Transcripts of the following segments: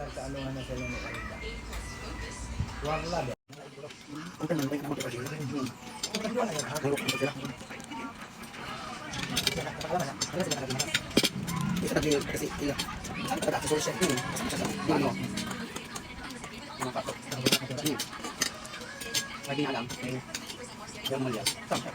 nagkaanuhan na sila ni Alda. Wala ba? Isa lagi kasi ila. Ada solution ini. Ano? Lagi alam. Yang mulia. Sampai.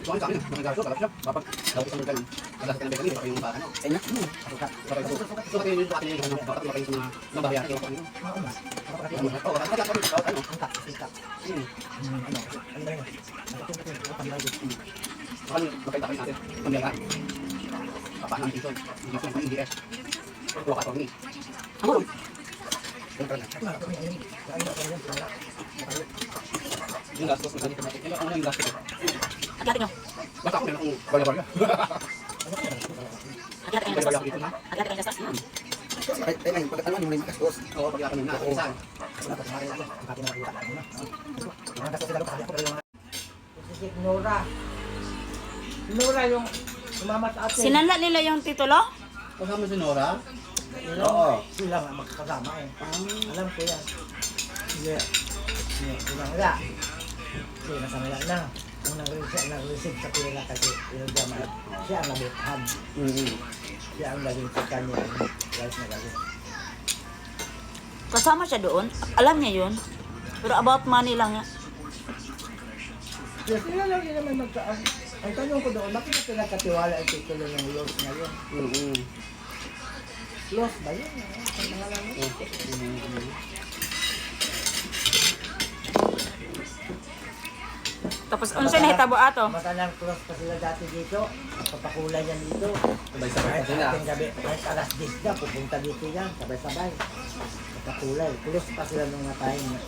Soalnya kami mengajar kalau siap bapak kalau bisa mereka ada sekali kali bapak yang bahan kayaknya suka kayak ini pakai yang bapak pakai semua nambah ya kayak ini oh ada kami tahu kan angkat ini kan bapak tak nanti pembiayaan apa nanti itu main DS dua karton ini ini gastos ini orang yang gastos Hati-hati nyo. basta ako yung bala-bala Hati-hati kayong gastos. Hati-hati kayong gastos. ay ngayon pag ano yung gastos Oo, pag ako na isa. Si Nora. Nora yung sumama sa atin. Sinanla nila yung titulo? Kasama si Nora? Oo. Sila nga magkasama eh. Alam ko yan. Hindi. Sila nga. Hindi, nasamala na. Ang nag-receive sa pila kasi ilagama. Siya ang nabuthan. Siya ang naging sa kanya. Life na galing. Kasama siya doon. Alam niya yun. Pero about money lang nga. Yes, sila lang yun naman magkaan. Ang tanong ko doon, bakit pinagkatiwala ang titulo ng Los na yun? Los ba yun? Ang pangalan mo? Tapos unsa na hitabo ato? Matalang close pa sila dati dito. Papakulay yan dito. Sabay-sabay pa sila. Ating gabi, kahit alas 10 na, pupunta dito yan. Sabay-sabay. Papakulay. Close pa sila nung natayin.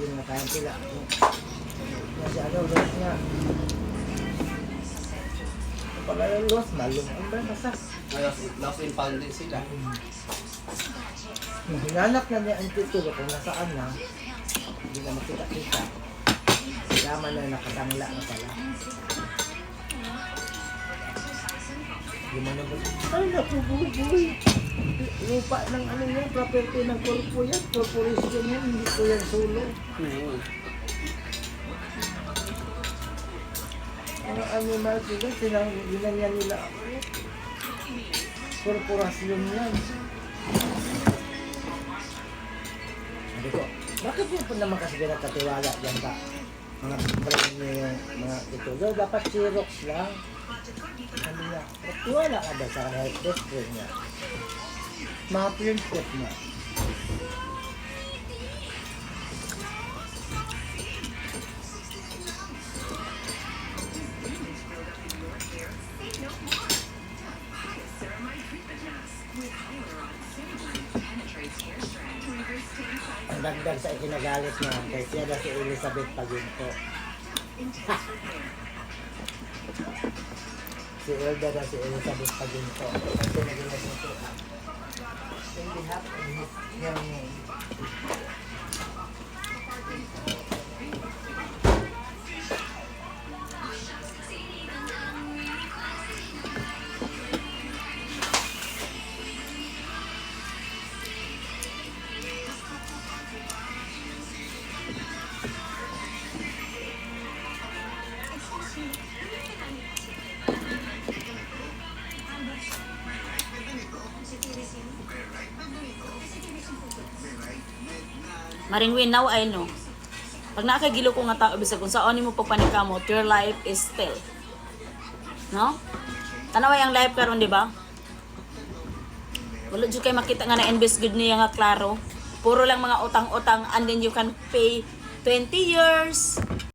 Yung natayin sila. Yan si ano, Los nga. Pag yung Los, malum. Ang ba basta? Lost in found din sila. Hinanap na niya ang titulo kung nasaan na. Hindi na makita-kita. Yaman na nakatangla na pala. Gimana ba? Ay, napubuhay. Lupa ng ano yan, property ng korpo yan. Corporation yan, hindi ko yan solo. Mga animal sila, ginanyan nila ako. Korporasyon yan. Sabi ko, bakit yun po naman kasi pinagkatiwala yan ka? Mga brand nyo yung mga titulo, dapat Xerox lang. Sabi niya, wala ka ba sa health test niya? Mga print test niya. Ang dagdag sa ikinagalit niya, kay siya na si Elizabeth Paginto. Si Elda na si Elizabeth Paginto. Kasi naging nagsusuhan. In behalf of his young name. Maring win now I know. Pag nakagilo ko nga tao bisag kung saan mo pagpanikamo, your life is still. No? Tanaway ang life karon, di ba? Wala jud kay makita nga na invest good niya nga klaro. Puro lang mga utang-utang and then you can pay 20 years,